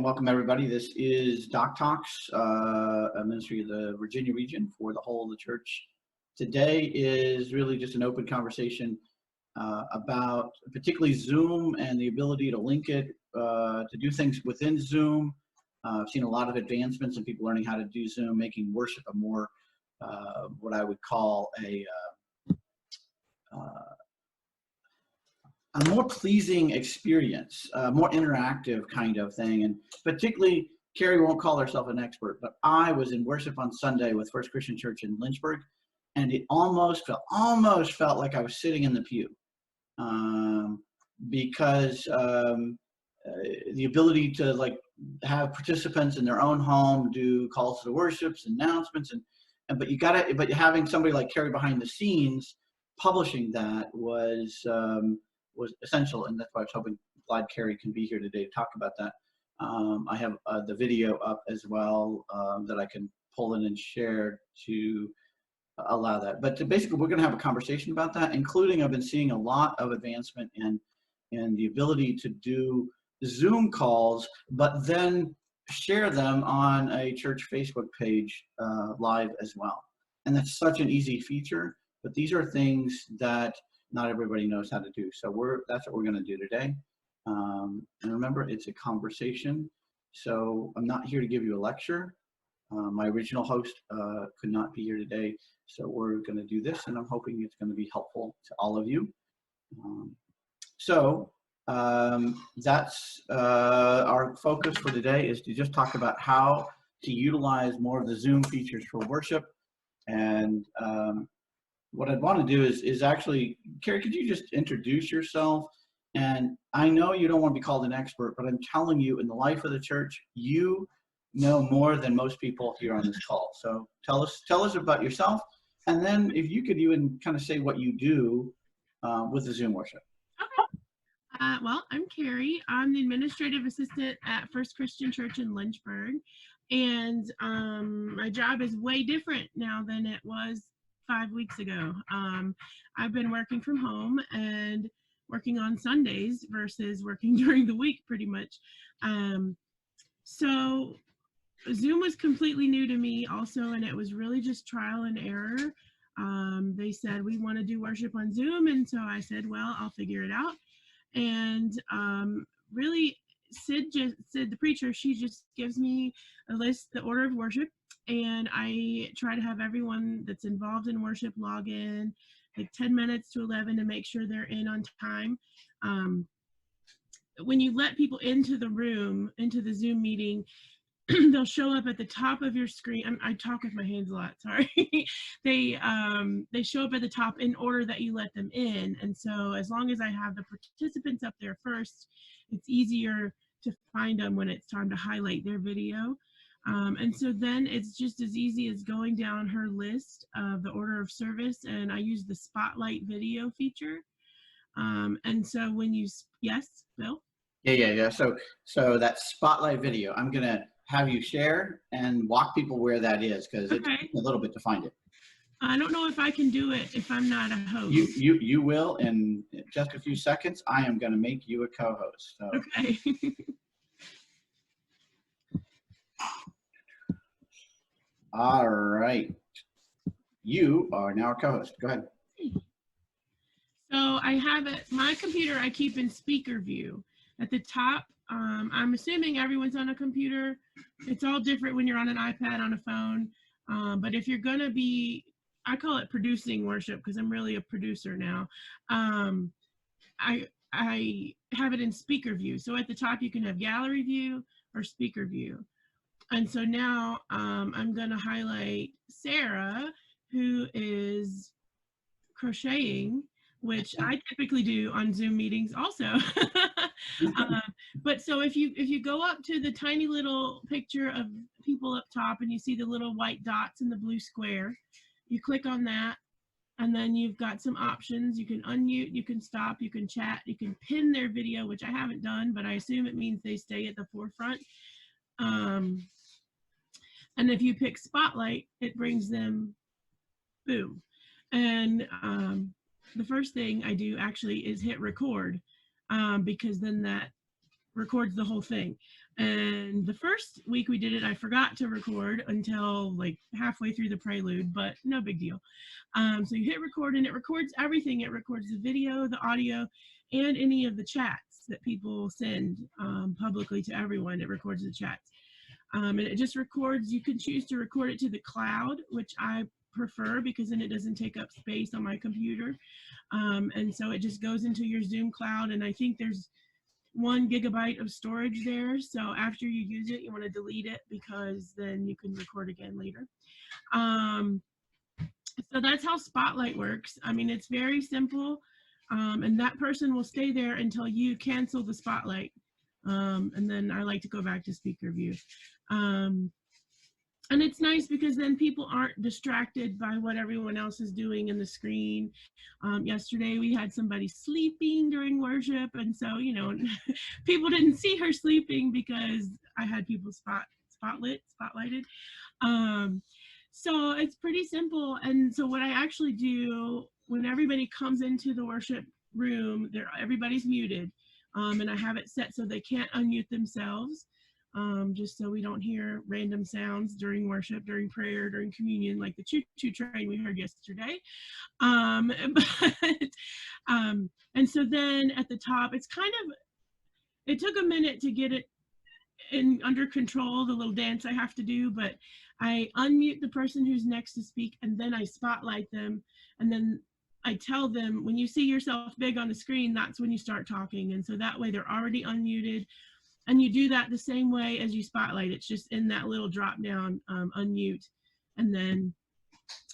welcome everybody. This is Doc Talks, a ministry of the Virginia region for the whole of the church. Today is really just an open conversation about particularly Zoom and the ability to link it, to do things within Zoom. I've seen a lot of advancements in people learning how to do Zoom, making worship a more, what I would call a more pleasing experience, more interactive kind of thing. And particularly, Carrie won't call herself an expert, but I was in worship on Sunday with First Christian Church in Lynchburg, and it almost felt like I was sitting in the pew, because the ability to have participants in their own home do calls to worships, announcements, but having somebody like Carrie behind the scenes publishing that was essential, and that's why I was glad Carrie can be here today to talk about that. I have the video up as well that I can pull in and share to allow that. But basically, we're going to have a conversation about that, including I've been seeing a lot of advancement in the ability to do Zoom calls, but then share them on a church Facebook page live as well. And that's such an easy feature, but these are things that not everybody knows how to do. So that's what we're going to do today. And remember, it's a conversation. So I'm not here to give you a lecture. My original host could not be here today. So we're going to do this, and I'm hoping it's going to be helpful to all of you. That's our focus for today, is to just talk about how to utilize more of the Zoom features for worship. And what I'd want to do is actually, Carrie, could you just introduce yourself? And I know you don't want to be called an expert, but I'm telling you, in the life of the church, you know more than most people here on this call. So tell us about yourself, and then if you could even kind of say what you do with the Zoom worship. Okay. Well, I'm Carrie. I'm the administrative assistant at First Christian Church in Lynchburg, and my job is way different now than it was 5 weeks ago. I've been working from home and working on Sundays versus working during the week pretty much. So Zoom was completely new to me also, and it was really just trial and error. They said, we want to do worship on Zoom, and so I said, well, I'll figure it out. And really, Sid, the preacher, she just gives me a list, the order of worship, and I try to have everyone that's involved in worship log in like 10 minutes to 11 to make sure they're in on time. When you let people into the room, into the Zoom meeting, they'll show up at the top of your screen. I talk with my hands a lot, sorry. They show up at the top in order that you let them in. And so as long as I have the participants up there first, it's easier to find them when it's time to highlight their video. And so then it's just as easy as going down her list of the order of service, and I use the spotlight video feature. And so when you, yes, Bill? Yeah. So that spotlight video, I'm going to have you share and walk people where that is, because it takes a little bit to find it. I don't know if I can do it if I'm not a host. You will in just a few seconds. I am going to make you a co-host. So. Okay. All right. You are now a co-host. Go ahead. So I have my computer I keep in speaker view. At the top, I'm assuming everyone's on a computer. It's all different when you're on an iPad, on a phone. But if you're going to be, I call it producing worship because I'm really a producer now. I have it in speaker view. So at the top, you can have gallery view or speaker view. And so now I'm going to highlight Sarah, who is crocheting, which I typically do on Zoom meetings also. But so if you go up to the tiny little picture of people up top and you see the little white dots in the blue square, you click on that, and then you've got some options. You can unmute, you can stop, you can chat, you can pin their video, which I haven't done, but I assume it means they stay at the forefront. And if you pick spotlight, it brings them, boom. And the first thing I do actually is hit record, because then that records the whole thing. And the first week we did it, I forgot to record until like halfway through the prelude, but no big deal. So you hit record and it records everything. It records the video, the audio, and any of the chats that people send publicly to everyone. It records the chats. And it just records, you can choose to record it to the cloud, which I prefer because then it doesn't take up space on my computer. And so it just goes into your Zoom cloud, and I think there's 1 gigabyte of storage there. So after you use it, you want to delete it because then you can record again later. So that's how Spotlight works. I mean, it's very simple, and that person will stay there until you cancel the Spotlight. And then I like to go back to speaker view. And it's nice because then people aren't distracted by what everyone else is doing in the screen. Yesterday we had somebody sleeping during worship, and so, you know, people didn't see her sleeping because I had people spotlighted. So it's pretty simple. And so what I actually do when everybody comes into the worship room, everybody's muted, and I have it set so they can't unmute themselves. Just so we don't hear random sounds during worship, during prayer, during communion, like the choo-choo train we heard yesterday. And so then at the top, it's kind of, it took a minute to get it under control, the little dance I have to do, but I unmute the person who's next to speak, and then I spotlight them, and then I tell them, when you see yourself big on the screen, that's when you start talking. And so that way they're already unmuted. And you do that the same way as you spotlight. It's just in that little drop down, unmute. And then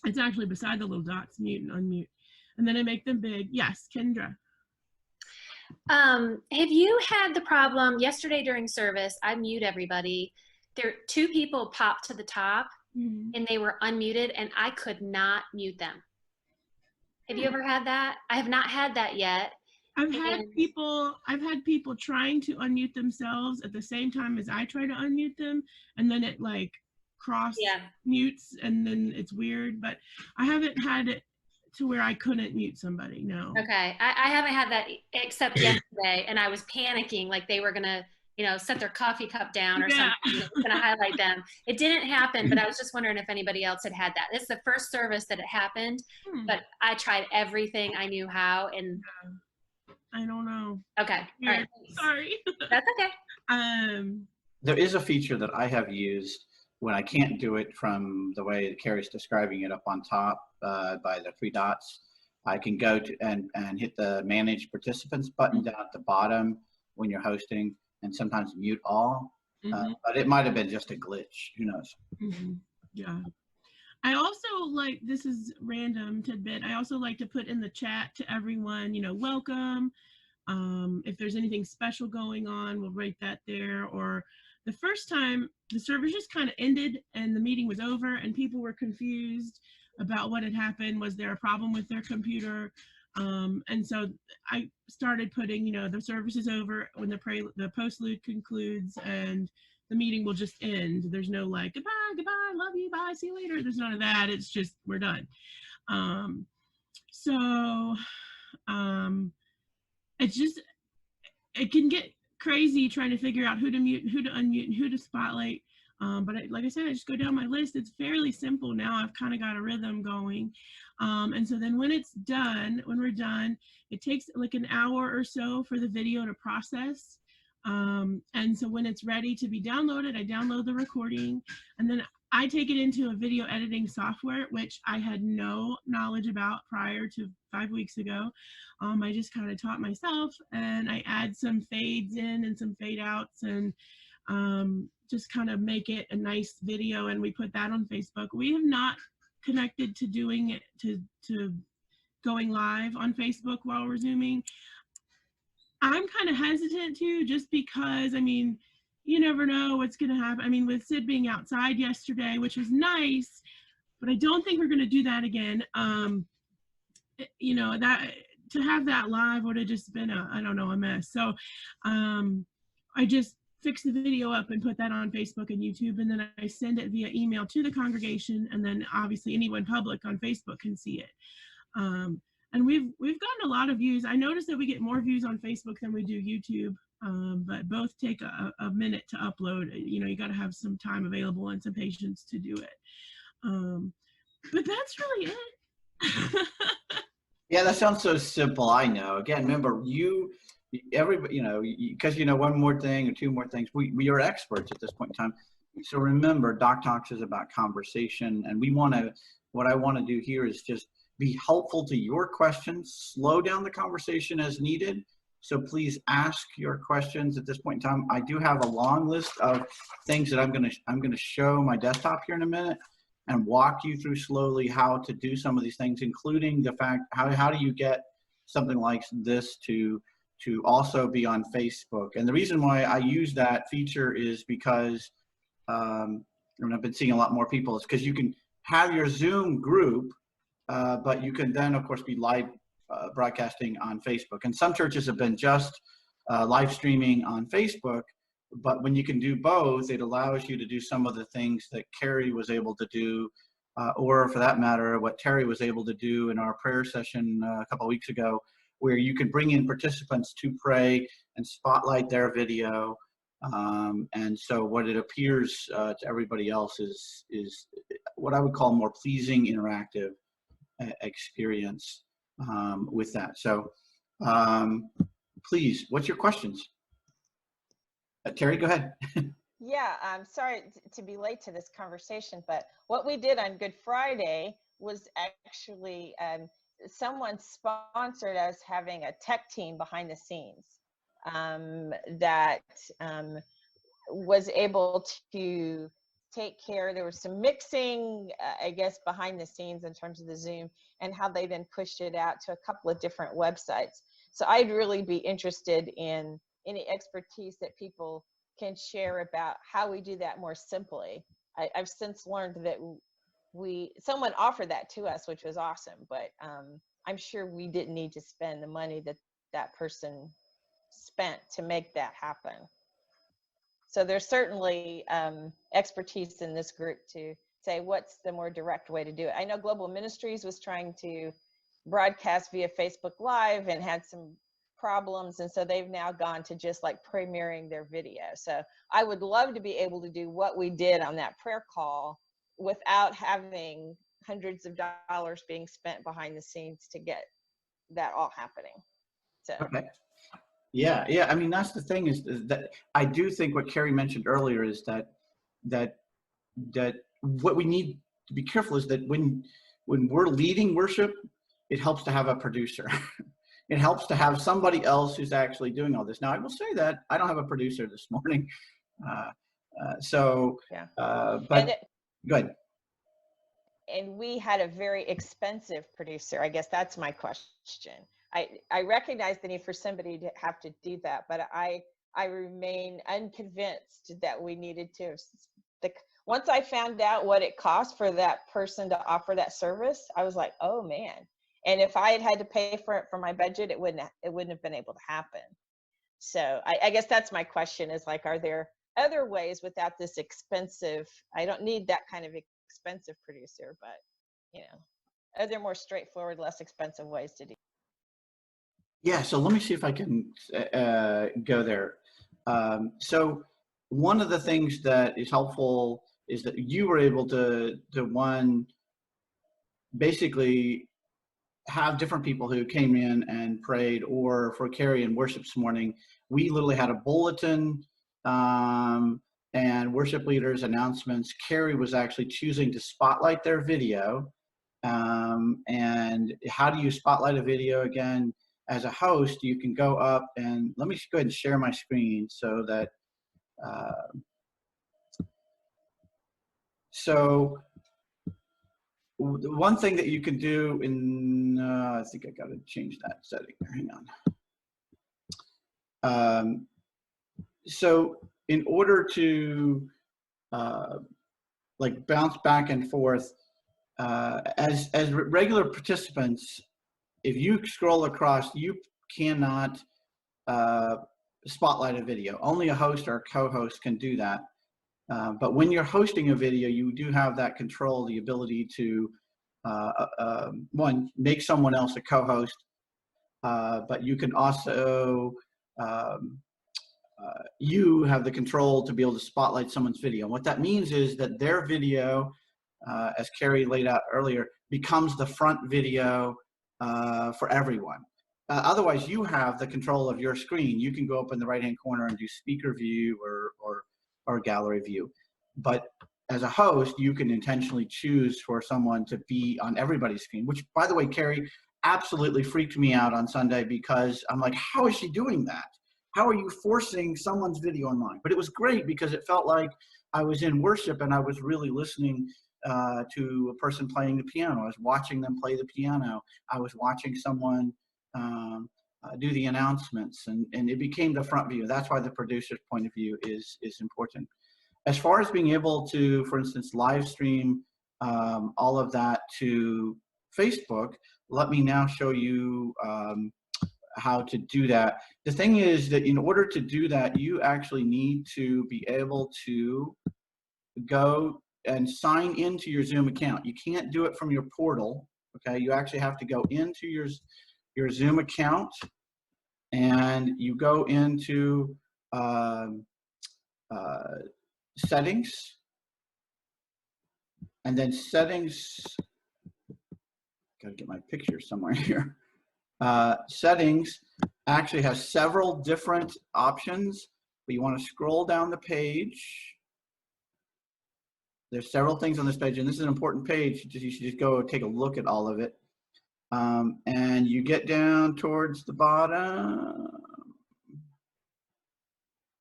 it's actually beside the little dots, mute and unmute. And then I make them big. Yes, Kendra. Have you had the problem yesterday during service? I mute everybody. There 2 people popped to the top and they were unmuted and I could not mute them. Have you ever had that? I have not had that yet. I've had people trying to unmute themselves at the same time as I try to unmute them, and then it like cross mutes, and then it's weird. But I haven't had it to where I couldn't mute somebody. No. Okay, I haven't had that except yesterday, and I was panicking like they were gonna, you know, set their coffee cup down or something. It was gonna highlight them. It didn't happen, but I was just wondering if anybody else had had that. This is the first service that it happened, but I tried everything I knew how, and I don't know. Okay. All right. Sorry. That's okay. There is a feature that I have used when I can't do it from the way that Carrie's describing it up on top by the 3 dots. I can go to and hit the Manage Participants button down at the bottom when you're hosting, and sometimes mute all. But it might have been just a glitch. Who knows? Yeah. I also like, this is random tidbit, I also like to put in the chat to everyone, you know, welcome. If there's anything special going on, we'll write that there. Or the first time the service just kind of ended and the meeting was over and people were confused about what had happened. Was there a problem with their computer? And so I started putting, you know, the service is over when the postlude concludes and the meeting will just end. There's no like, goodbye, love you, bye, see you later. There's none of that. It's just, we're done. It's just, it can get crazy trying to figure out who to mute, who to unmute, and who to spotlight. But like I said, I just go down my list. It's fairly simple now. I've kind of got a rhythm going. And so then when it's done, when we're done, it takes like an hour or so for the video to process. And so when it's ready to be downloaded, I download the recording, and then I take it into a video editing software, which I had no knowledge about prior to 5 weeks ago. I just kind of taught myself, and I add some fades in and some fade outs, and just kind of make it a nice video, and we put that on Facebook. We have not connected to doing it, to going live on Facebook while we're Zooming. I'm kind of hesitant to, just because, I mean, you never know what's going to happen. I mean, with Sid being outside yesterday, which was nice, but I don't think we're going to do that again. You know, that to have that live would have just been I don't know, a mess. So I just fix the video up and put that on Facebook and YouTube, and then I send it via email to the congregation, and then obviously anyone public on Facebook can see it. And we've gotten a lot of views. I noticed that we get more views on Facebook than we do YouTube. but both take a minute to upload. You know, you got to have some time available and some patience to do it. But that's really it. Yeah, that sounds so simple. I know. Again, remember, everybody, because one more thing or two more things, we are experts at this point in time. So remember, DocTalks is about conversation, and what I want to do here is just be helpful to your questions, slow down the conversation as needed. So please ask your questions at this point in time. I do have a long list of things that I'm going to show my desktop here in a minute and walk you through slowly how to do some of these things, including the fact, how do you get something like this to also be on Facebook? And the reason why I use that feature is because, and I've been seeing a lot more people, is because you can have your Zoom group, but you can then, of course, be live broadcasting on Facebook. And some churches have been just live streaming on Facebook, but when you can do both, it allows you to do some of the things that Carrie was able to do, or for that matter, what Terry was able to do in our prayer session a couple of weeks ago, where you could bring in participants to pray and spotlight their video. And so what it appears to everybody else is what I would call more pleasing interactive experience with that. So please, what's your questions? Terry, go ahead. Yeah, I'm sorry to be late to this conversation, but what we did on Good Friday was actually someone sponsored us having a tech team behind the scenes that was able to take care. There was some mixing, I guess, behind the scenes in terms of the Zoom and how they then pushed it out to a couple of different websites. So I'd really be interested in any expertise that people can share about how we do that more simply. I've since learned that someone offered that to us, which was awesome, but I'm sure we didn't need to spend the money that person spent to make that happen. So there's certainly expertise in this group to say what's the more direct way to do it. I know Global Ministries was trying to broadcast via Facebook Live and had some problems, and so they've now gone to just like premiering their video. So I would love to be able to do what we did on that prayer call without having hundreds of dollars being spent behind the scenes to get that all happening. So okay. Yeah. I mean, that's the thing is that I do think what Carrie mentioned earlier is that what we need to be careful is that when we're leading worship, it helps to have a producer. It helps to have somebody else who's actually doing all this. Now, I will say that I don't have a producer this morning. yeah. But go ahead. And we had a very expensive producer. I guess that's my question. I recognize the need for somebody to have to do that, but I remain unconvinced that we needed to. Once I found out what it cost for that person to offer that service, I was like, oh man. And if I had to pay for it from my budget, it wouldn't have been able to happen. So I guess that's my question is like, are there other ways without this expensive, I don't need that kind of expensive producer, but are there more straightforward, less expensive ways to do it? Yeah, so let me see if I can go there. So one of the things that is helpful is that you were able to one, basically have different people who came in and prayed, or for Carrie and worship this morning, we literally had a bulletin and worship leaders announcements. Carrie was actually choosing to spotlight their video. And how do you spotlight a video? Again, as a host, you can go up and let me go ahead and share my screen so that, so one thing that you can do I think I got to change that setting. Hang on. So in order to like bounce back and forth, as regular participants, if you scroll across, you cannot spotlight a video. Only a host or a co-host can do that. But when you're hosting a video, you do have that control, the ability to, one, make someone else a co-host, but you can also you have the control to be able to spotlight someone's video. And what that means is that their video, as Carrie laid out earlier, becomes the front video for everyone. Otherwise, you have the control of your screen. You can go up in the right-hand corner and do speaker view or gallery view. But as a host, you can intentionally choose for someone to be on everybody's screen, which, by the way, Carrie, absolutely freaked me out on Sunday, because I'm like, how is she doing that? How are you forcing someone's video on mine? But it was great because it felt like I was in worship and I was really listening to a person playing the piano. I was watching them play the piano. I was watching someone do the announcements, and it became the front view. That's why the producer's point of view is important. As far as being able to, for instance, live stream all of that to Facebook, let me now show you how to do that. The thing is that in order to do that, you actually need to be able to go and sign into your Zoom account. You can't do it from your portal, okay? You actually have to go into your Zoom account, and you go into settings, and then settings, gotta get my picture somewhere here. Settings actually has several different options, but you want to scroll down the page. There's several things on this page, and this is an important page. You should just go take a look at all of it. And you get down towards the bottom,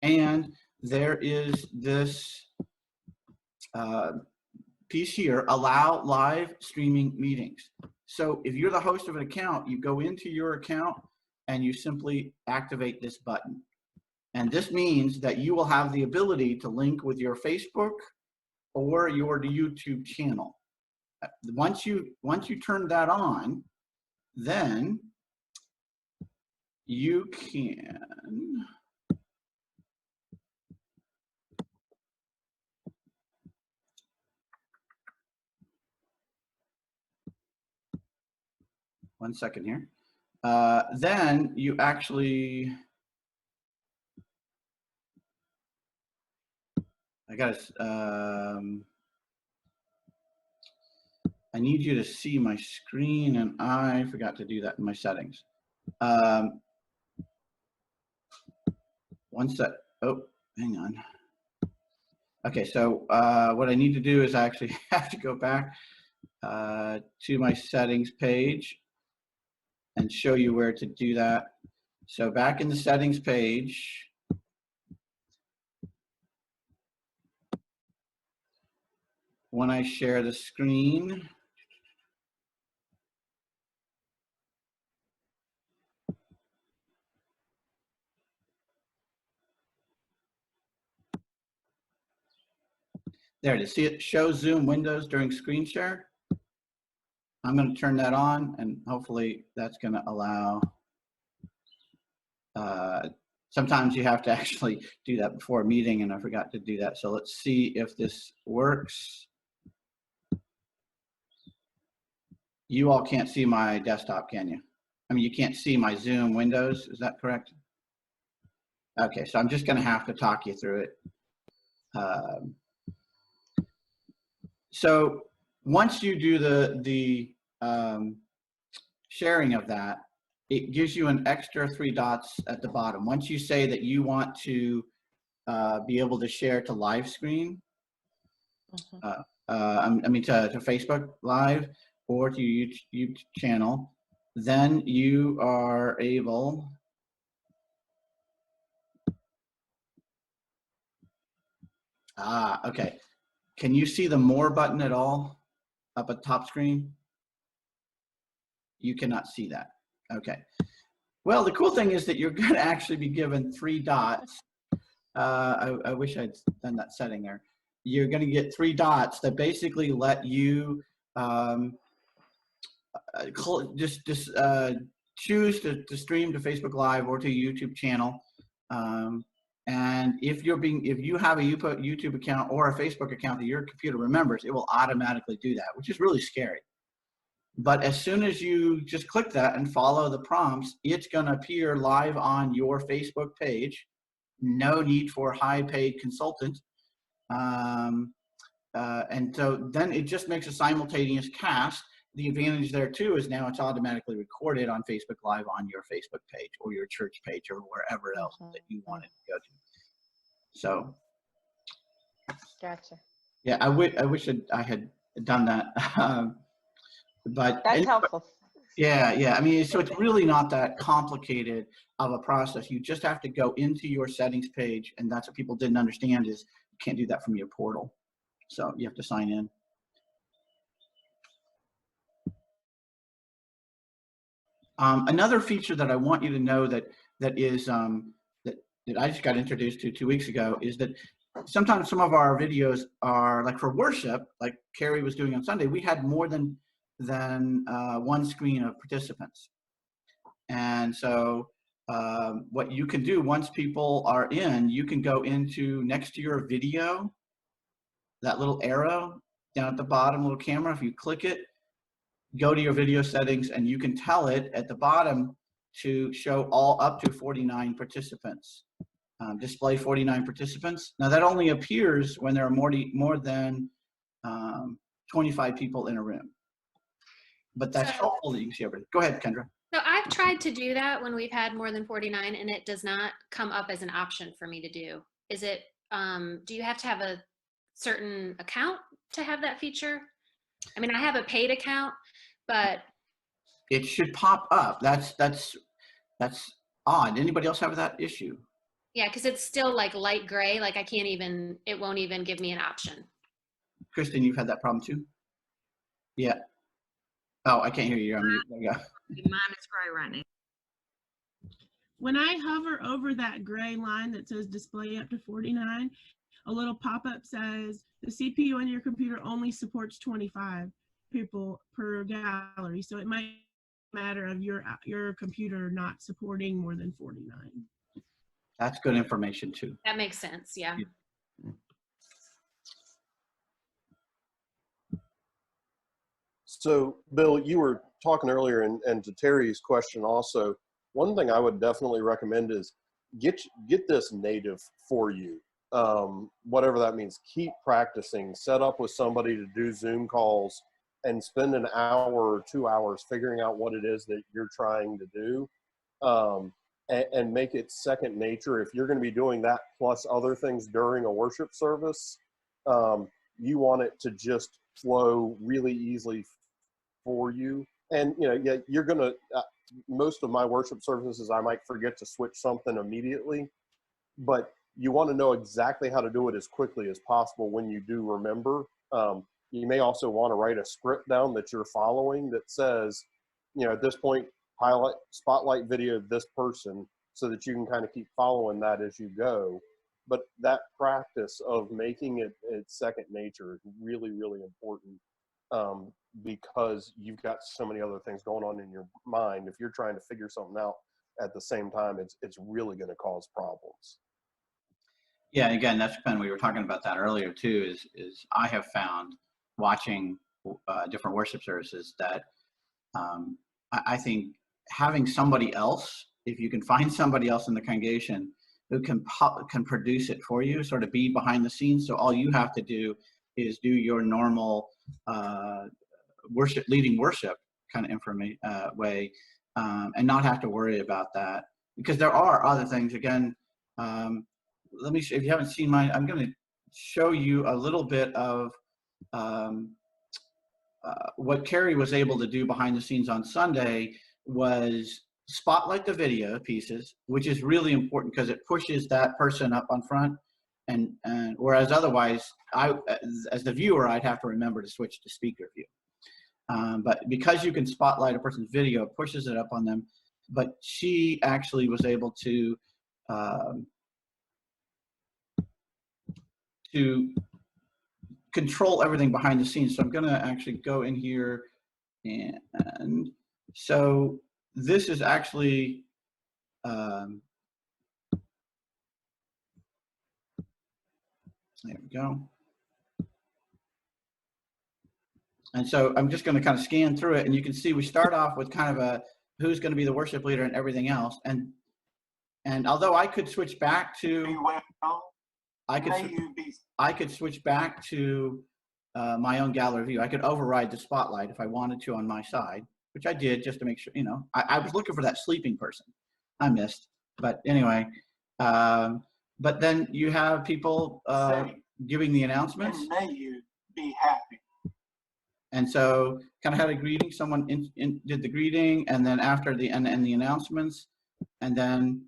and there is this piece here, allow live streaming meetings. So if you're the host of an account, you go into your account and you simply activate this button. And this means that you will have the ability to link with your Facebook or your YouTube channel. Once you turn that on, then you can one second here. Then you actually, I need you to see my screen, and I forgot to do that in my settings. One sec. Oh, hang on. Okay, so what I need to do is I actually have to go back to my settings page and show you where to do that. So back in the settings page, when I share the screen, there it is. See, it shows Zoom windows during screen share. I'm going to turn that on, and hopefully that's going to allow, sometimes you have to actually do that before a meeting, and I forgot to do that. So let's see if this works. You all can't see my desktop, can you? I mean, you can't see my Zoom windows, is that correct? Okay, so I'm just going to have to talk you through it. So once you do the sharing of that, it gives you an extra 3 dots at the bottom. Once you say that you want to be able to share to live screen, I mean to Facebook Live or to your YouTube channel, then you are able okay. Can you see the more button at all up at top screen? You cannot see that. Okay. Well, the cool thing is that you're going to actually be given 3 dots. I wish I'd done that setting there. You're going to get 3 dots that basically let you just choose to stream to Facebook Live or to YouTube channel. And if you have a YouTube account or a Facebook account that your computer remembers, it will automatically do that, which is really scary. But as soon as you just click that and follow the prompts, it's going to appear live on your Facebook page. no need for high paid consultant. And so then it just makes a simultaneous cast. The advantage there too is now it's automatically recorded on Facebook Live on your Facebook page or your church page or wherever else that you want it to go to. So, Gotcha. yeah, I wish I had done that, but That's helpful. Yeah. I mean, so it's really not that complicated of a process. You just have to go into your settings page, and that's what people didn't understand is you can't do that from your portal. So you have to sign in. Another feature that I want you to know that I just got introduced to 2 weeks ago is that sometimes some of our videos are like for worship, like Carrie was doing on Sunday. We had more than one screen of participants, and so what you can do once people are in, you can go into next to your video, that little arrow down at the bottom, little camera. If you click it, go to your video settings, and you can tell it at the bottom to show all up to 49 participants. Display 49 participants. Now that only appears when there are more than 25 people in a room. But that's helpful that you can see everything. Go ahead, Kendra. So I've tried to do that when we've had more than 49, and it does not come up as an option for me to do. Is it, do you have to have a certain account to have that feature? I mean, I have a paid account, but it should pop up. That's odd. Anybody else have that issue? Yeah, because it's still like light gray. Like I can't even, it won't even give me an option. Kristen, you've had that problem too? Yeah. Oh, I can't hear you. You're on mute. There you go. Mine is gray right now. When I hover over that gray line that says display up to 49, a little pop-up says the CPU on your computer only supports 25 people per gallery. So it might matter of your computer not supporting more than 49. That's good information too. That makes sense. Yeah. So, Bill, you were talking earlier, and to Terry's question also, one thing I would definitely recommend is get this native for you. Whatever that means, keep practicing. Set up with somebody to do Zoom calls and spend an hour or 2 hours figuring out what it is that you're trying to do, and make it second nature. If you're going to be doing that plus other things during a worship service, you want it to just flow really easily for you. And yeah, you're gonna most of my worship services I might forget to switch something immediately, but you want to know exactly how to do it as quickly as possible when you do remember. You may also want to write a script down that you're following that says, at this point, highlight spotlight video of this person, so that you can kind of keep following that as you go. But that practice of making it second nature is really, really important, because you've got so many other things going on in your mind. If you're trying to figure something out at the same time, it's really going to cause problems. Yeah, again, that's when we were talking about that earlier too, is I have found watching different worship services that I think having somebody else, if you can find somebody else in the congregation who can produce it for you, sort of be behind the scenes. So all you have to do is do your normal leading worship kind of information way, and not have to worry about that, because there are other things. Again, let me see, if you haven't seen mine, I'm going to show you a little bit of what Carrie was able to do behind the scenes on Sunday was spotlight the video pieces, which is really important because it pushes that person up on front, and whereas otherwise as the viewer I'd have to remember to switch to speaker view, but because you can spotlight a person's video, it pushes it up on them. But she actually was able to control everything behind the scenes. So I'm going to actually go in here, and so this is actually there we go. And so I'm just going to kind of scan through it, and you can see we start off with kind of a who's going to be the worship leader and everything else, and And although I could switch back to, I could switch back to my own gallery view. I could override the spotlight if I wanted to on my side, which I did just to make sure, you know, I was looking for that sleeping person I missed. But anyway, but then you have people giving the announcements. And may you be happy. And so kind of had a greeting, someone did the greeting, and then after the, and the announcements, and then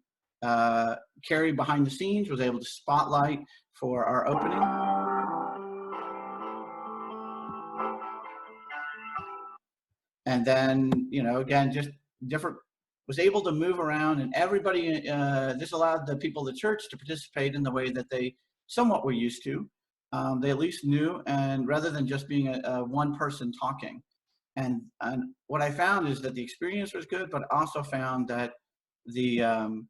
Carrie behind the scenes was able to spotlight for our opening. And then, you know, again, just different, was able to move around, and everybody, this allowed the people of the church to participate in the way that they somewhat were used to. They at least knew, and rather than just being a one person talking. And what I found is that the experience was good, but also found that the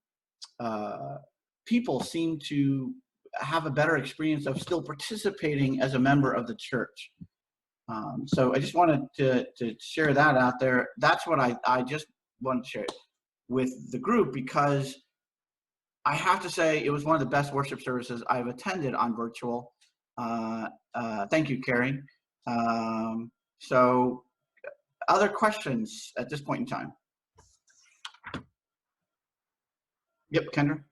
people seemed to have a better experience of still participating as a member of the church. So I just wanted to share that out there. That's what I just wanted to share with the group, because I have to say it was one of the best worship services I've attended on virtual. Thank you, Carrie. So other questions at this point in time? Yep, Kendra.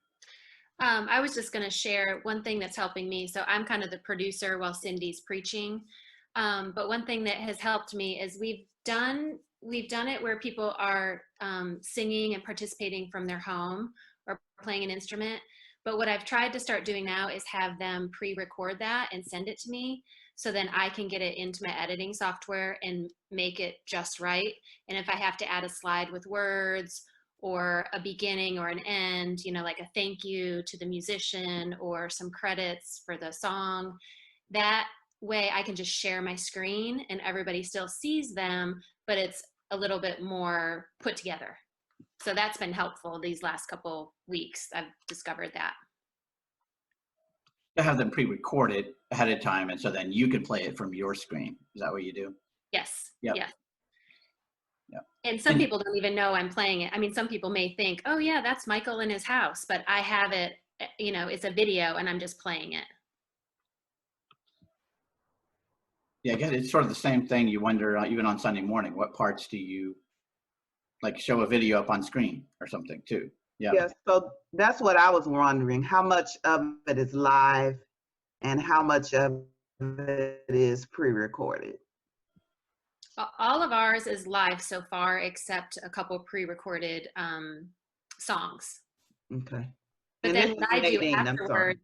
I was just going to share one thing that's helping me. So I'm kind of the producer while Cindy's preaching. But one thing that has helped me is we've done it where people are singing and participating from their home or playing an instrument. But what I've tried to start doing now is have them pre-record that and send it to me, so then I can get it into my editing software and make it just right. And if I have to add a slide with words or a beginning or an end, you know, like a thank you to the musician or some credits for the song, that way I can just share my screen and everybody still sees them, but it's a little bit more put together. So that's been helpful these last couple weeks. I've discovered that. To have them pre-recorded ahead of time, and so then you can play it from your screen. Is that what you do? Yes. Yep. Yes. Yep. And some people don't even know I'm playing it. I mean, some people may think, oh yeah, that's Michael in his house, but I have it, you know, it's a video and I'm just playing it. Yeah, I guess it's sort of the same thing. You wonder, even on Sunday morning, what parts do you like show a video up on screen or something too? Yeah. Yes, so that's what I was wondering. How much of it is live and how much of it is pre-recorded? All of ours is live so far, except a couple pre-recorded songs. Okay. But And then this what is I do Nadine, I'm sorry.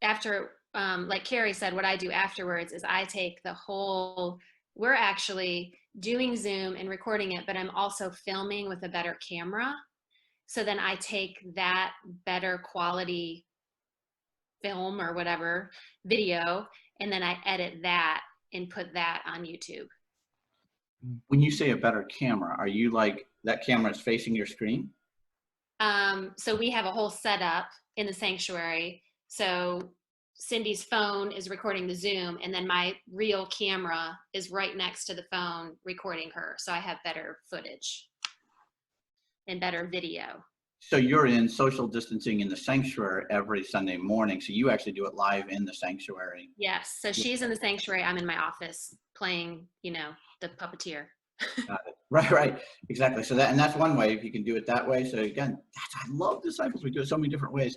after, like Carrie said, what I do afterwards is I take the whole, we're actually doing Zoom and recording it, but I'm also filming with a better camera. So then I take that better quality film or whatever, video, and then I edit that and put that on YouTube. When you say a better camera, are you like that camera is facing your screen? So we have a whole setup in the sanctuary. So Cindy's phone is recording the Zoom, and then my real camera is right next to the phone recording her. So I have better footage and better video. So you're in social distancing in the sanctuary every Sunday morning. So you actually do it live in the sanctuary. Yes. So she's in the sanctuary. I'm in my office playing, you know, the puppeteer. Got it. Right, exactly. So that, and that's one way if you can do it that way. So again, I love disciples. We do it so many different ways.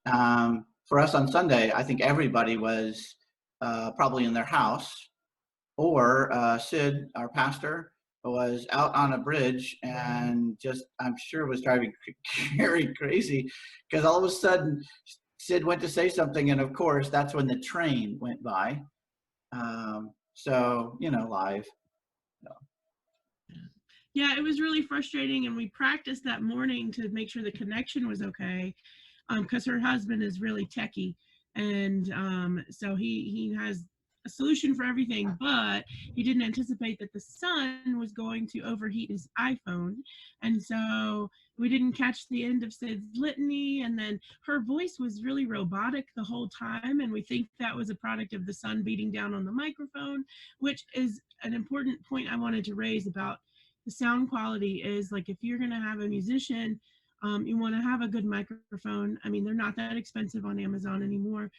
For us on Sunday, I think everybody was probably in their house, or Sid, our pastor, was out on a bridge and just, I'm sure was driving Carrie crazy, because all of a sudden Sid went to say something, and of course that's when the train went by. So, you know, live. So. Yeah, it was really frustrating, and we practiced that morning to make sure the connection was okay, because her husband is really techie, and so he has a solution for everything, but he didn't anticipate that the son was going to overheat his iPhone, and so we didn't catch the end of Sid's litany, and then her voice was really robotic the whole time, and we think that was a product of the sun beating down on the microphone, which is an important point I wanted to raise about the sound quality. Is like, if you're going to have a musician You want to have a good microphone. I mean, they're not that expensive on Amazon anymore.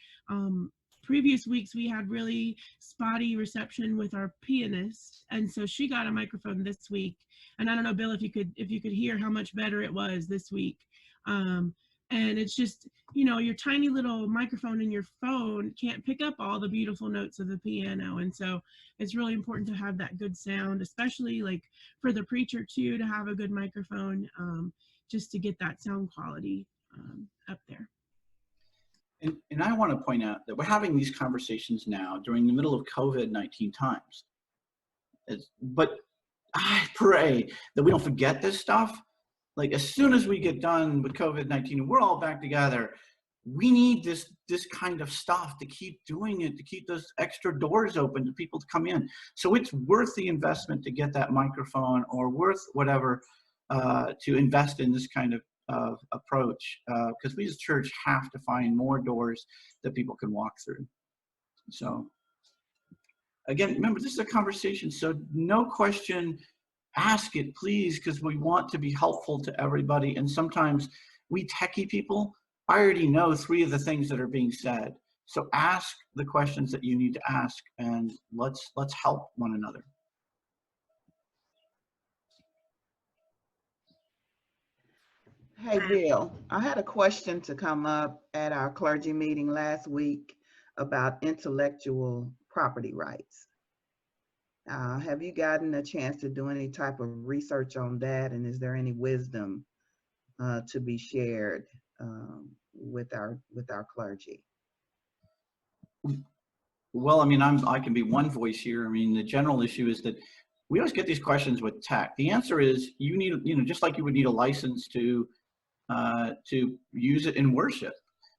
Previous weeks we had really spotty reception with our pianist, and so she got a microphone this week. And I don't know, Bill, if you could hear how much better it was this week. And it's just, you know, your tiny little microphone in your phone can't pick up all the beautiful notes of the piano. And so it's really important to have that good sound, especially like for the preacher too, to have a good microphone, just to get that sound quality up there. And I want to point out that we're having these conversations now during the middle of COVID-19 times. But I pray that we don't forget this stuff. Like, as soon as we get done with COVID-19 and we're all back together, we need this kind of stuff to keep doing it, to keep those extra doors open to people to come in. So it's worth the investment to get that microphone, or worth whatever to invest in this kind of approach, because we as a church have to find more doors that people can walk through. So again, remember, this is a conversation, so no question, ask it, please, because we want to be helpful to everybody. And sometimes we techie people, I already know 3 of the things that are being said. So ask the questions that you need to ask, and let's help one another. Hey, Bill, I had a question to come up at our clergy meeting last week about intellectual property rights. Have you gotten a chance to do any type of research on that? And is there any wisdom to be shared with our clergy? Well, I mean, I can be one voice here. I mean, the general issue is that we always get these questions with tech. The answer is you need, you know, just like you would need a license to use it in worship.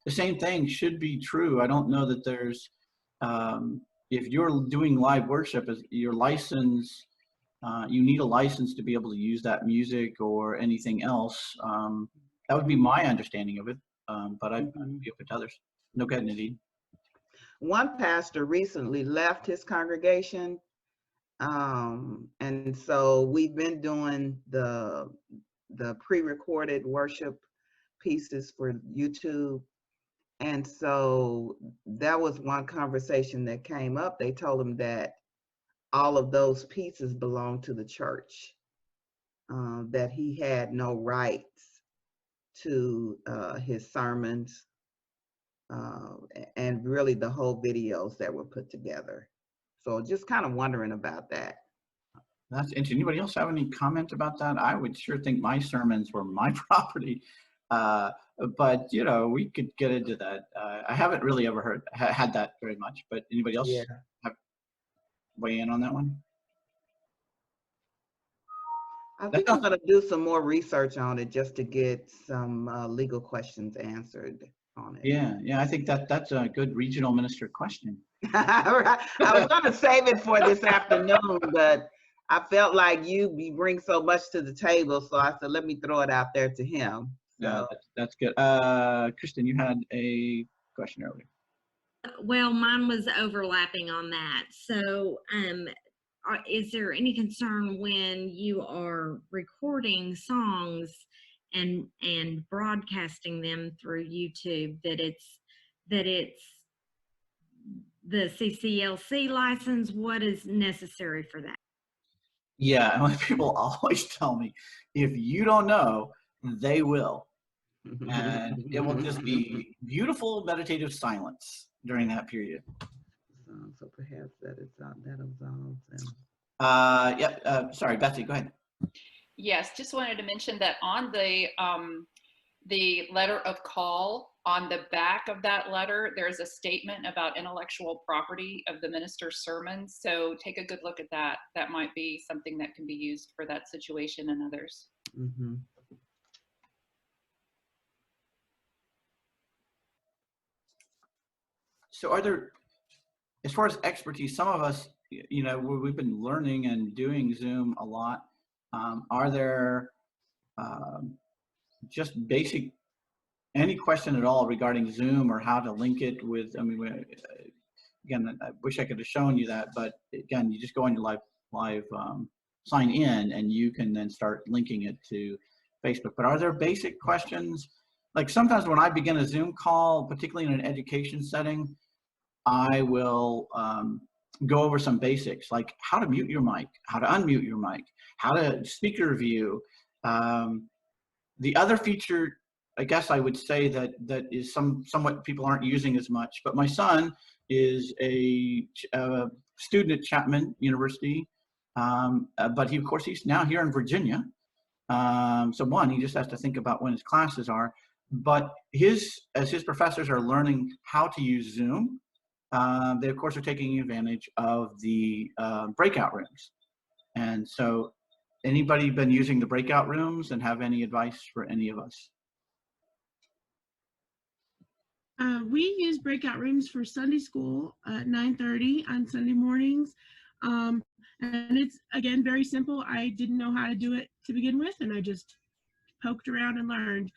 The same thing should be true. I don't know that there's, if you're doing live worship, your license, you need a license to be able to use that music or anything else. That would be my understanding of it, but I'd be open to others. No, go ahead, Nadine. One pastor recently left his congregation, and so we've been doing the pre-recorded worship pieces for YouTube. And so that was one conversation that came up. They told him that all of those pieces belong to the church, that he had no rights to his sermons, and really the whole videos that were put together. So just kind of wondering about that. That's interesting. Anybody else have any comment about that? I would sure think my sermons were my property. But you know, we could get into that. I haven't really ever had that very much, but anybody else have weigh in on that one? I think I'm going to do some more research on it just to get some legal questions answered on it. Yeah, I think that's a good regional minister question. I was going to save it for this afternoon, but I felt like you bring so much to the table, so I said, let me throw it out there to him. No, that's good. Kristen, you had a question earlier. Well, mine was overlapping on that. So is there any concern when you are recording songs and broadcasting them through YouTube that it's the CCLC license? What is necessary for that? Yeah, and people always tell me, if you don't know, they will. And it will just be beautiful meditative silence during that period. So perhaps that absolves them. Sorry, Betsy, go ahead. Yes, just wanted to mention that on the letter of call, on the back of that letter, there's a statement about intellectual property of the minister's sermons. So take a good look at that. That might be something that can be used for that situation and others. Mm-hmm. So are there, as far as expertise, some of us, you know, we've been learning and doing Zoom a lot. Are there just basic, any question at all regarding Zoom or how to link it with, I mean, again, I wish I could have shown you that, but again, you just go on your live sign in and you can then start linking it to Facebook. But are there basic questions? Like sometimes when I begin a Zoom call, particularly in an education setting, I will go over some basics, like how to mute your mic, how to unmute your mic, how to speaker view. The other feature, I guess I would say that is somewhat people aren't using as much, but my son is a student at Chapman University, but of course he's now here in Virginia. So one, he just has to think about when his classes are, but as his professors are learning how to use Zoom, they of course are taking advantage of the breakout rooms. And so anybody been using the breakout rooms and have any advice for any of us? We use breakout rooms for Sunday school at 9:30 on Sunday mornings. And it's, again, very simple. I didn't know how to do it to begin with, and I just poked around and learned.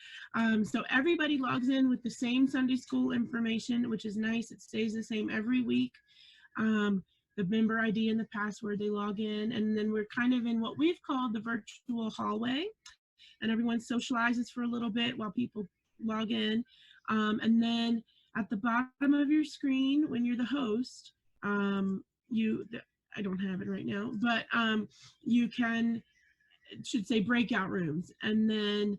So everybody logs in with the same Sunday school information, which is nice. It stays the same every week. The member ID and the password, they log in, and then we're kind of in what we've called the virtual hallway, and everyone socializes for a little bit while people log in. And then at the bottom of your screen, when you're the host, I don't have it right now, but you can, it should say breakout rooms, and then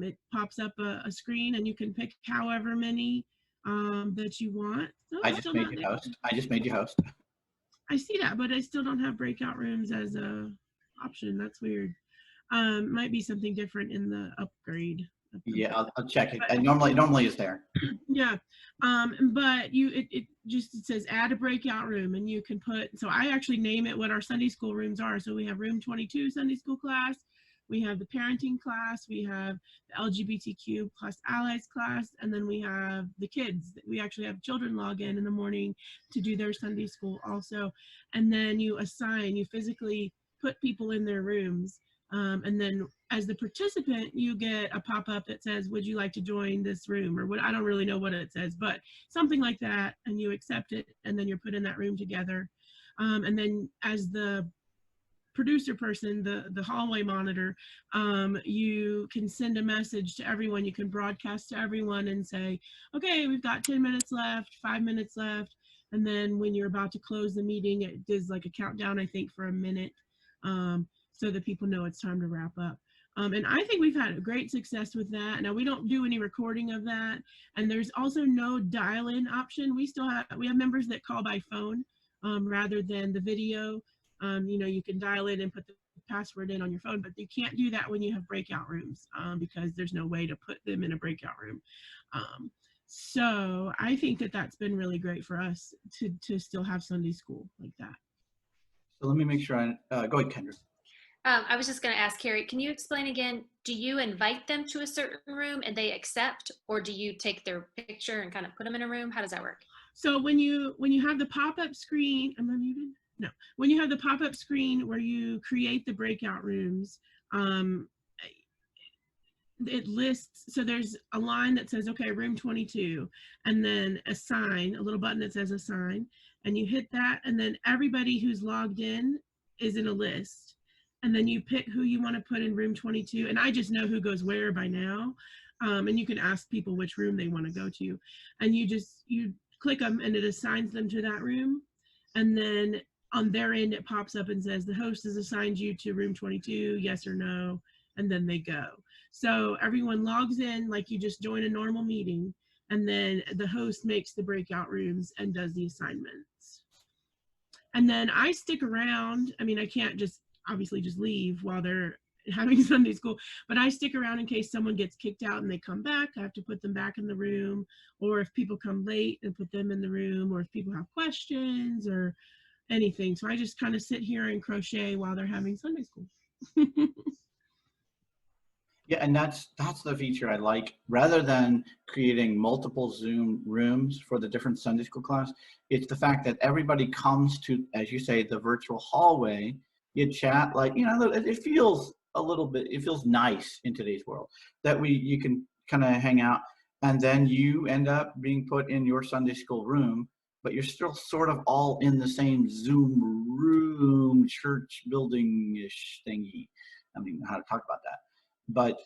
it pops up a screen, and you can pick however many that you want. Oh, I just made you host. I just made you host. I see that, but I still don't have breakout rooms as a option. That's weird. Might be something different in the upgrade. Yeah, I'll check it. And normally it's there. Yeah, but it says add a breakout room, and you can put, so I actually name it what our Sunday school rooms are. So we have room 22 Sunday school class, we have the parenting class, we have the LGBTQ plus allies class, and then we have the kids. We actually have children log in the morning to do their Sunday school also. And then you physically put people in their rooms. And then as the participant, you get a pop-up that says, would you like to join this room? Or what, I don't really know what it says, but something like that, and you accept it, and then you're put in that room together. And then as the producer person, the hallway monitor, you can send a message to everyone. You can broadcast to everyone and say, okay, we've got 10 minutes left, 5 minutes left. And then when you're about to close the meeting, it does like a countdown, I think, for a minute, so that people know it's time to wrap up. And I think we've had great success with that. Now, we don't do any recording of that. And there's also no dial-in option. We have members that call by phone rather than the video. You can dial in and put the password in on your phone, but you can't do that when you have breakout rooms because there's no way to put them in a breakout room. So I think that that's been really great for us to still have Sunday school like that. So let me make sure go ahead, Kendra. I was just going to ask Carrie, can you explain again, do you invite them to a certain room and they accept, or do you take their picture and kind of put them in a room? How does that work? So when you have the pop-up screen, am I muted? No. When you have the pop-up screen where you create the breakout rooms, it lists, so there's a line that says, okay, room 22, and then a sign, a little button that says assign, and you hit that, and then everybody who's logged in is in a list. And then you pick who you want to put in room 22. And I just know who goes where by now. And you can ask people which room they want to go to. And you click them and it assigns them to that room. And then on their end, it pops up and says, the host has assigned you to room 22, yes or no. And then they go. So everyone logs in like you just join a normal meeting. And then the host makes the breakout rooms and does the assignments. And then I stick around. I mean, I can't just obviously just leave while they're having Sunday school, but I stick around in case someone gets kicked out and they come back. I have to put them back in the room, or if people come late and put them in the room, or if people have questions or anything. So I just kind of sit here and crochet while they're having Sunday school. Yeah, and that's the feature I like. Rather than creating multiple Zoom rooms for the different Sunday school class, it's the fact that everybody comes to, as you say, the virtual hallway. You chat, like, it feels a little bit, it feels nice in today's world that you can kind of hang out, and then you end up being put in your Sunday school room, but you're still sort of all in the same Zoom room, church building-ish thingy. I don't even know how to talk about that. But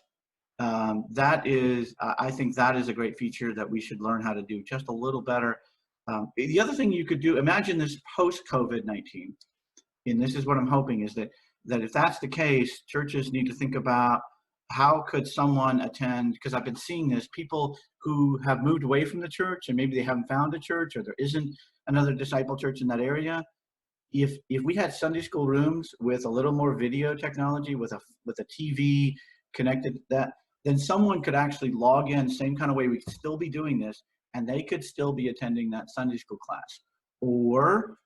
That is, I think that is a great feature that we should learn how to do just a little better. The other thing you could do, imagine this post-COVID-19, and this is what I'm hoping, is that if that's the case, churches need to think about how could someone attend, because I've been seeing this, people who have moved away from the church and maybe they haven't found a church or there isn't another disciple church in that area. If we had Sunday school rooms with a little more video technology, with a TV connected to that, then someone could actually log in, same kind of way we could still be doing this, and they could still be attending that Sunday school class. Or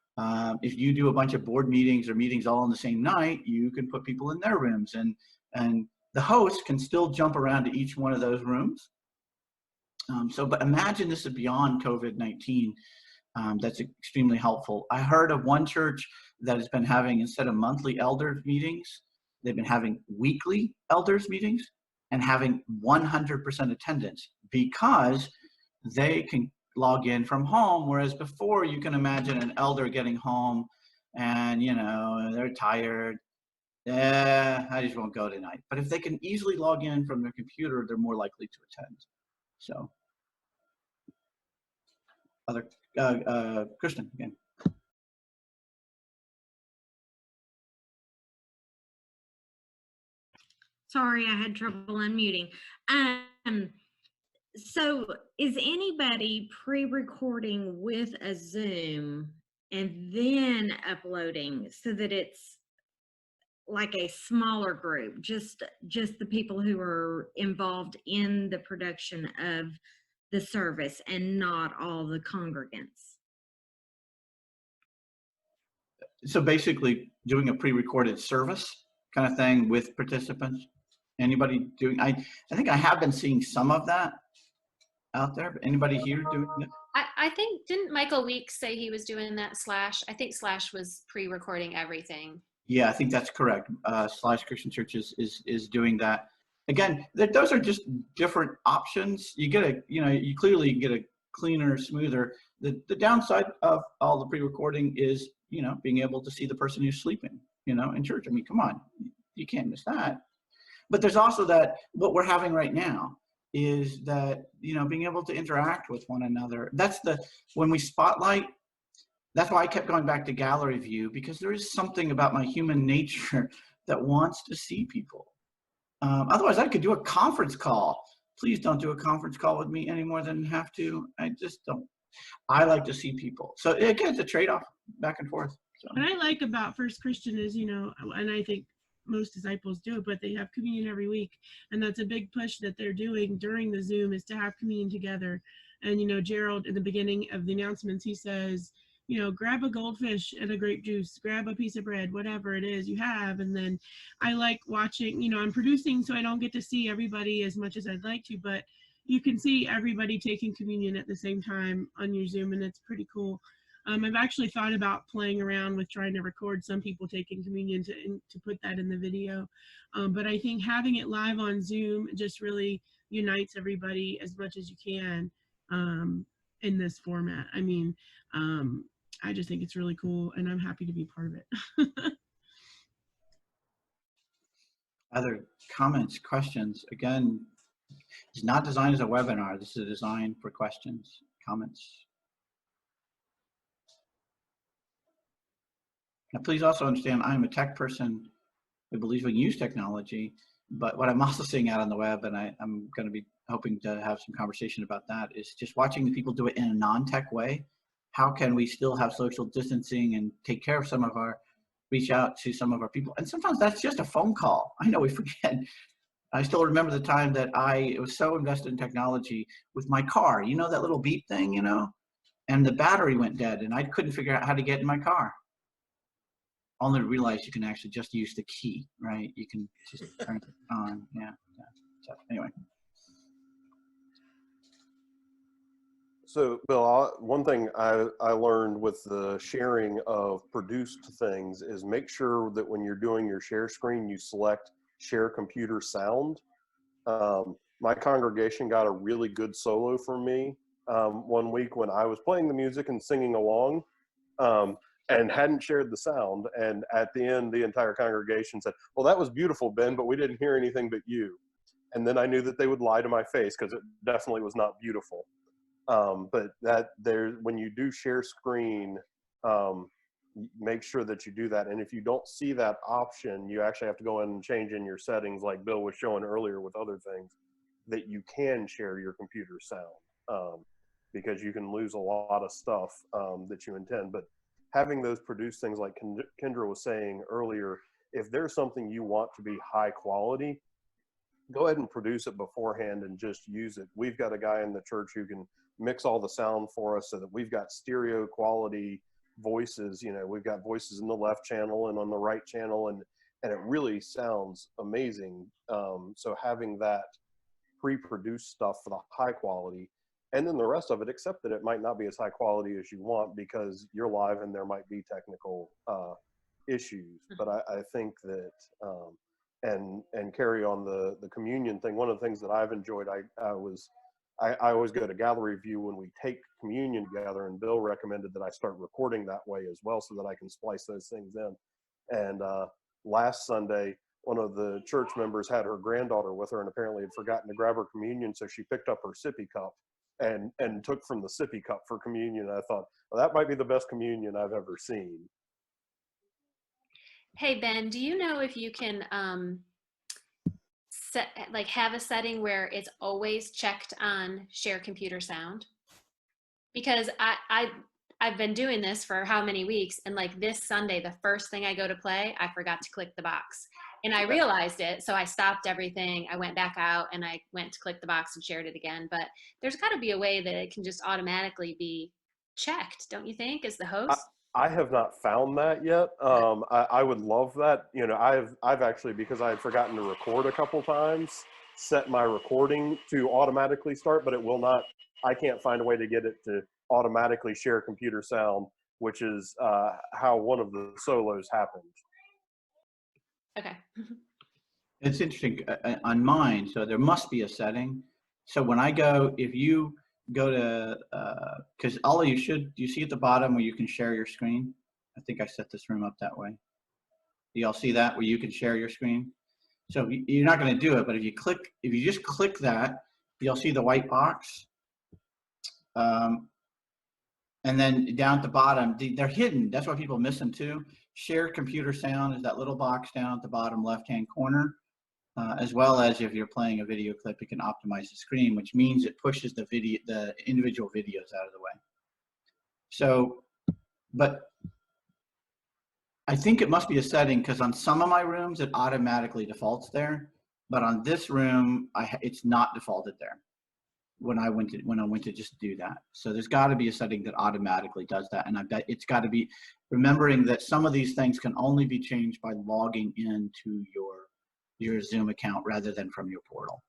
if you do a bunch of board meetings or meetings all on the same night, you can put people in their rooms, and the host can still jump around to each one of those rooms. But imagine this is beyond COVID-19. That's extremely helpful. I heard of one church that has been having, instead of monthly elders meetings, they've been having weekly elders meetings and having 100% attendance, because they can log in from home. Whereas before, you can imagine an elder getting home and, they're tired. I just won't go tonight. But if they can easily log in from their computer, they're more likely to attend. So, Kristen again. Sorry, I had trouble unmuting. So is anybody pre-recording with a Zoom and then uploading so that it's like a smaller group, just the people who are involved in the production of the service and not all the congregants? So basically doing a pre-recorded service kind of thing with participants. Anybody doing, I think I have been seeing some of that out there, but anybody here doing that? I think, didn't Michael Weeks say he was doing that? I think Slash was pre-recording everything. Yeah, I think that's correct. Slash Christian Church is doing that. Again, those are just different options. You get you clearly get a cleaner, smoother. The downside of all the pre-recording is, being able to see the person who's sleeping, in church. I mean, come on, you can't miss that. But there's also that, what we're having right now is that, being able to interact with one another. When we spotlight, that's why I kept going back to gallery view, because there is something about my human nature that wants to see people. Otherwise, I could do a conference call. Please don't do a conference call with me any more than have to. I just don't. I like to see people. So again, it's a trade-off back and forth. So. What I like about First Christian is, and I think most disciples do it, but they have communion every week. And that's a big push that they're doing during the Zoom, is to have communion together. And, Gerald, in the beginning of the announcements, he says, grab a goldfish and a grape juice, grab a piece of bread, whatever it is you have. And then I like watching, I'm producing, so I don't get to see everybody as much as I'd like to, but you can see everybody taking communion at the same time on your Zoom, and it's pretty cool. I've actually thought about playing around with trying to record some people taking communion to put that in the video. But I think having it live on Zoom just really unites everybody as much as you can in this format. I mean, I just think it's really cool, and I'm happy to be part of it. Other comments, questions? Again, it's not designed as a webinar. This is designed for questions, comments. Now, please also understand, I'm a tech person who believes we can use technology, but what I'm also seeing out on the web, and I'm going to be hoping to have some conversation about that, is just watching the people do it in a non-tech way. How can we still have social distancing and take care of reach out to some of our people? And sometimes that's just a phone call. I know we forget. I still remember the time that I was so invested in technology with my car, that little beep thing, and the battery went dead and I couldn't figure out how to get in my car. Only to realize you can actually just use the key, right? You can just turn it on, yeah. So anyway. So, Bill, one thing I learned with the sharing of produced things is make sure that when you're doing your share screen, you select share computer sound. My congregation got a really good solo from me one week when I was playing the music and singing along and hadn't shared the sound. And at the end, the entire congregation said, "Well, that was beautiful, Ben, but we didn't hear anything but you." And then I knew that they would lie to my face because it definitely was not beautiful. But when you do share screen, make sure that you do that. And if you don't see that option, you actually have to go in and change in your settings, like Bill was showing earlier with other things, that you can share your computer sound, because you can lose a lot of stuff that you intend. But having those produce things, like Kendra was saying earlier, if there's something you want to be high quality, go ahead and produce it beforehand and just use it. We've got a guy in the church who can mix all the sound for us so that we've got stereo quality voices. You know, we've got voices in the left channel and on the right channel, and it really sounds amazing. So having that pre-produced stuff for the high quality, and then the rest of it, except that it might not be as high quality as you want because you're live and there might be technical issues. But I think that, and carry on the communion thing. One of the things that I've enjoyed, I always go to gallery view when we take communion together, and Bill recommended that I start recording that way as well so that I can splice those things in. And last Sunday, one of the church members had her granddaughter with her and apparently had forgotten to grab her communion, so she picked up her sippy cup and took from the sippy cup for communion. And I thought, well, that might be the best communion I've ever seen. Hey, Ben, do you know if you can have a setting where it's always checked on share computer sound? Because I've been doing this for how many weeks, and like this Sunday, the first thing I go to play, I forgot to click the box. And I realized it, so I stopped everything. I went back out and I went to click the box and shared it again. But there's got to be a way that it can just automatically be checked, don't you think, as the host? I have not found that yet. I would love that. You know, I've actually, because I had forgotten to record a couple times, set my recording to automatically start, but it will not. I can't find a way to get it to automatically share computer sound, which is how one of the solos happened. Okay. It's interesting on mine. So there must be a setting. So when I go, if you go to, because all of you do you see at the bottom where you can share your screen? I think I set this room up that way. Do y'all see that where you can share your screen? So you're not going to do it, but if you just click that, you'll see the white box. And then down at the bottom, they're hidden. That's why people miss them too. Share computer sound is that little box down at the bottom left-hand corner. As well as if you're playing a video clip, it can optimize the screen, which means it pushes the individual videos out of the way. So, but I think it must be a setting, because on some of my rooms it automatically defaults there, but on this room it's not defaulted there when I went to just do that. So there's got to be a setting that automatically does that, and I bet it's got to be remembering that some of these things can only be changed by logging into your Zoom account rather than from your portal.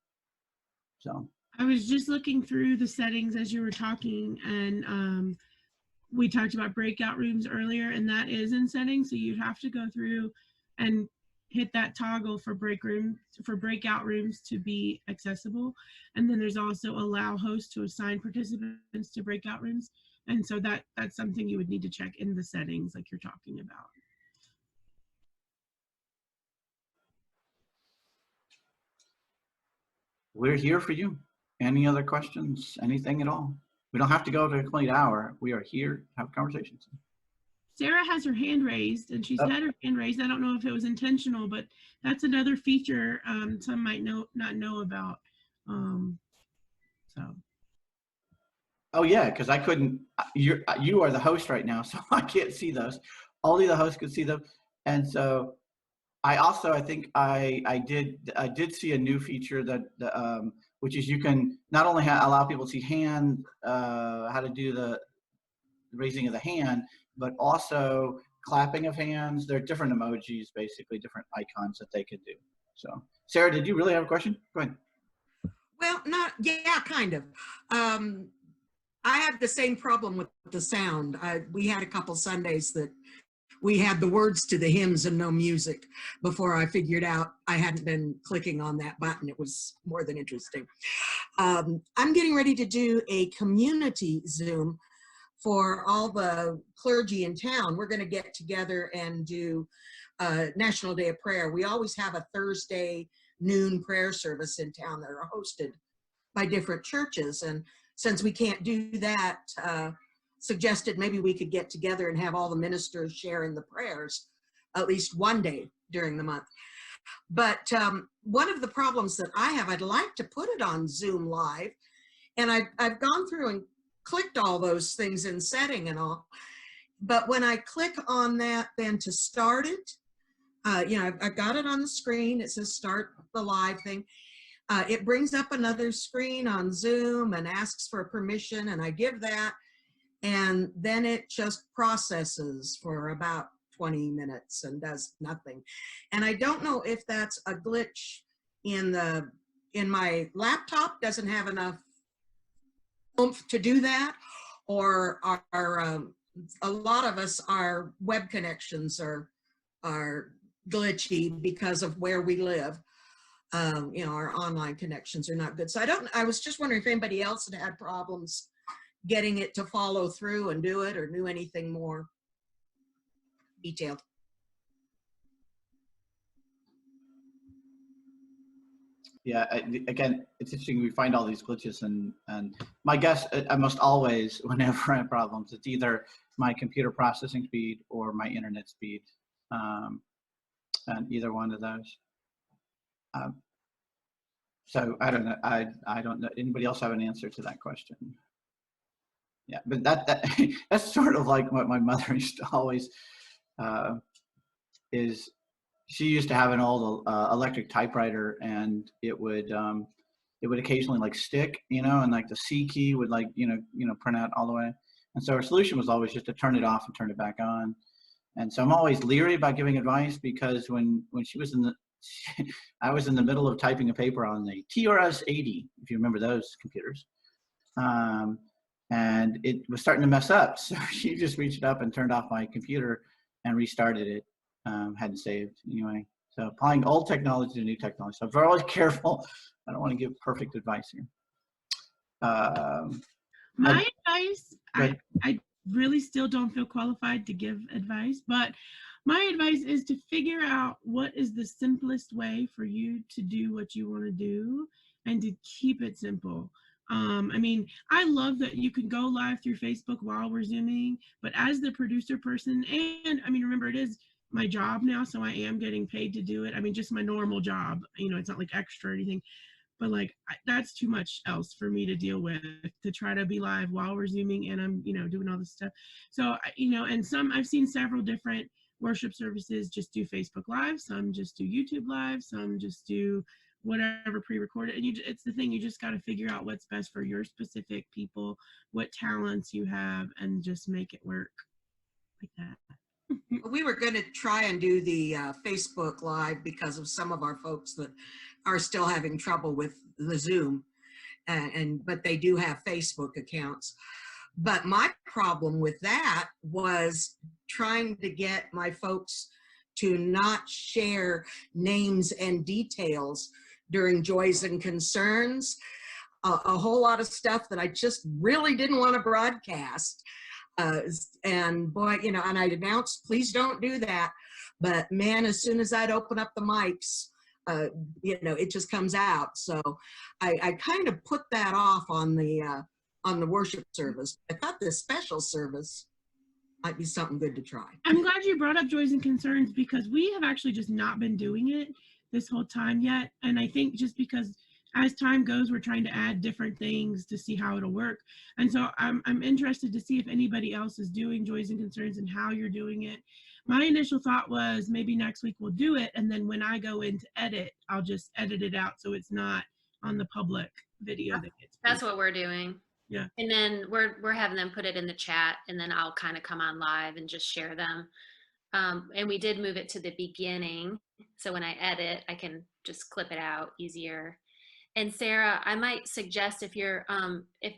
So I was just looking through the settings as you were talking, and we talked about breakout rooms earlier, and that is in settings. So you'd have to go through and hit that toggle for breakout rooms to be accessible. And then there's also allow hosts to assign participants to breakout rooms. And so that's something you would need to check in the settings like you're talking about. we're here for you. Any other questions? Anything at all? We don't have to go to a complete hour. We are here to have conversations. Sarah has her hand raised, and she's had her hand raised. I don't know if it was intentional, but that's another feature some might not know about. So. Oh yeah, because I couldn't. You are the host right now, so I can't see those. Only the host could see them, and so I think I did see a new feature that which is you can not only allow people to see hand how to do the raising of the hand, but also clapping of hands. There are different emojis, basically different icons that they could do. So, Sarah, did you really have a question? Go ahead. Well, yeah, kind of. I had the same problem with the sound. We had a couple Sundays that we had the words to the hymns and no music before I figured out I hadn't been clicking on that button. It was more than interesting. I'm getting ready to do a community Zoom for all the clergy in town. We're going to get together and do National Day of Prayer, we always have a Thursday noon prayer service in town that are hosted by different churches. And since we can't do that, suggested maybe we could get together and have all the ministers share in the prayers at least one day during the month. But one of the problems that I have, I'd like to put it on Zoom Live, and I've gone through and clicked all those things in setting and all. But when I click on that, then to start it, you know, I've got it on the screen. It says start the live thing. It brings up another screen on Zoom and asks for permission, and I give that. And then it just processes for about 20 minutes and does nothing. And I don't know if that's a glitch in my laptop, doesn't have enough oomph to do that, or a lot of us, our web connections are glitchy because of where we live. You know, our online connections are not good. So I was just wondering if anybody else had problems getting it to follow through and do it, or knew anything more detailed. Yeah, again, it's interesting. We find all these glitches, and my guess, I must always, whenever I have problems, it's either my computer processing speed or my internet speed, and either one of those. So I don't know. I don't know. Anybody else have an answer to that question? Yeah, but that's sort of like what my mother used to always is. She used to have an old electric typewriter, and it would occasionally like stick, you know, and like the C key would like you know print out all the way. And so her solution was always just to turn it off and turn it back on. And so I'm always leery about giving advice, because when she was I was in the middle of typing a paper on the TRS-80, if you remember those computers, and it was starting to mess up. So she just reached up and turned off my computer and restarted it. Hadn't saved anyway. So applying old technology to new technology. So I'm very careful. I don't want to give perfect advice here. My advice, I really still don't feel qualified to give advice, but my advice is to figure out what is the simplest way for you to do what you want to do, and to keep it simple. I mean, I love that you can go live through Facebook while we're Zooming, but as the producer person, and I mean, remember, it is my job now, so I am getting paid to do it. I mean, just my normal job, you know, it's not like extra or anything, but like that's too much else for me to deal with, to try to be live while we're Zooming and I'm, you know, doing all this stuff. So, you know, and I've seen several different worship services just do Facebook Live, some just do YouTube Live, some just do whatever pre-recorded. And it's the thing, you just got to figure out what's best for your specific people, what talents you have, and just make it work like that. We were going to try and do the Facebook Live because of some of our folks that are still having trouble with the Zoom, but they do have Facebook accounts. But my problem with that was trying to get my folks to not share names and details during Joys and Concerns, a whole lot of stuff that I just really didn't want to broadcast. And boy, you know, and I'd announce, please don't do that. But man, as soon as I'd open up the mics, you know, it just comes out. So I kind of put that off on the worship service. I thought this special service might be something good to try. I'm glad you brought up Joys and Concerns, because we have actually just not been doing it this whole time yet. And I think just because as time goes, we're trying to add different things to see how it'll work. And so I'm interested to see if anybody else is doing Joys and Concerns and how you're doing it. My initial thought was maybe next week we'll do it, and then when I go in to edit, I'll just edit it out so it's not on the public video that gets posted. That's what we're doing. Yeah. And then we're having them put it in the chat, and then I'll kind of come on live and just share them. And we did move it to the beginning, so when I edit, I can just clip it out easier. And Sarah, I might suggest if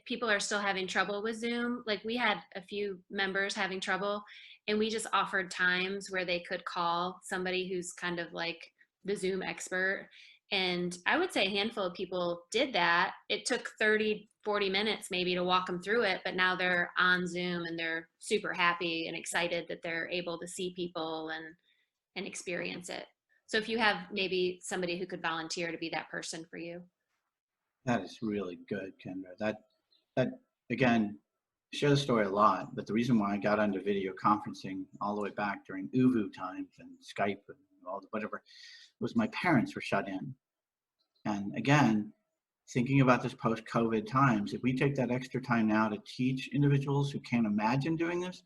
people are still having trouble with Zoom, like we had a few members having trouble, and we just offered times where they could call somebody who's kind of like the Zoom expert. And I would say a handful of people did that. It took 30, 40 minutes maybe to walk them through it, but now they're on Zoom and they're super happy and excited that they're able to see people and experience it. So if you have maybe somebody who could volunteer to be that person for you. That is really good, Kendra. That again, share the story a lot, but the reason why I got into video conferencing all the way back during UVU times and Skype and all the whatever was my parents were shut in. And again, thinking about this post-COVID times, if we take that extra time now to teach individuals who can't imagine doing this,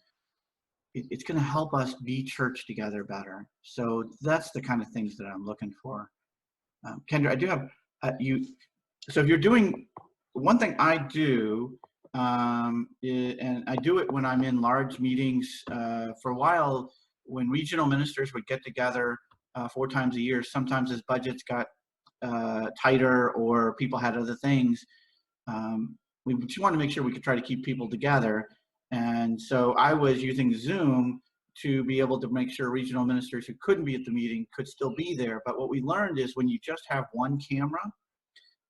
it's going to help us be church together better. So that's the kind of things that I'm looking for. Kendra, I do have you. So if you're doing, one thing I do, and I do it when I'm in large meetings. For a while, when regional ministers would get together 4 times a year, sometimes as budgets got tighter or people had other things, we just wanted to make sure we could try to keep people together. And so I was using Zoom to be able to make sure regional ministers who couldn't be at the meeting could still be there. But what we learned is when you just have one camera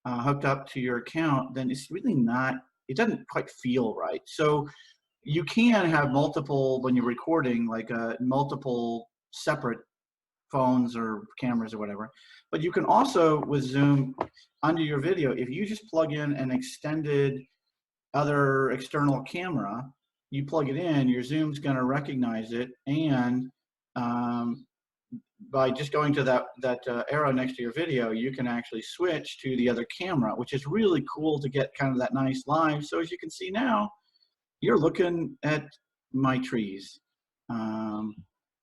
hooked up to your account, then it's really not, it doesn't quite feel right. So you can have multiple, when you're recording, like multiple separate phones or cameras or whatever. But you can also, with Zoom, under your video, if you just plug in an extended other external camera, you plug it in, your Zoom's going to recognize it, and by just going to that arrow next to your video, you can actually switch to the other camera, which is really cool to get kind of that nice live. So as you can see now, you're looking at my trees.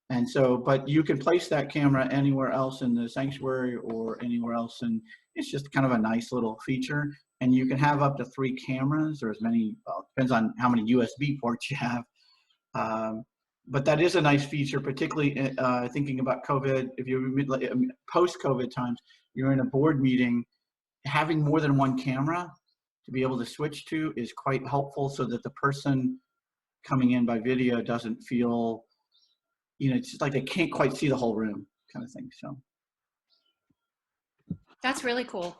And so, but you can place that camera anywhere else in the sanctuary or anywhere else, and it's just kind of a nice little feature. And you can have up to 3 cameras, or as many, well, it depends on how many USB ports you have. But that is a nice feature, particularly thinking about COVID. If you're post-COVID times, you're in a board meeting, having more than one camera to be able to switch to is quite helpful, so that the person coming in by video doesn't feel, you know, it's just like they can't quite see the whole room kind of thing. So that's really cool.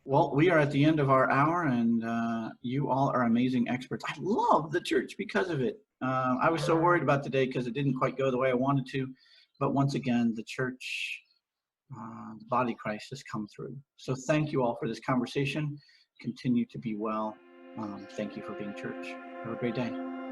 Well, we are at the end of our hour, and you all are amazing experts. I love the church because of it. I was so worried about today because it didn't quite go the way I wanted to, but once again, the church, the body of Christ has come through. So thank you all for this conversation. Continue to be well. Thank you for being church. Have a great day.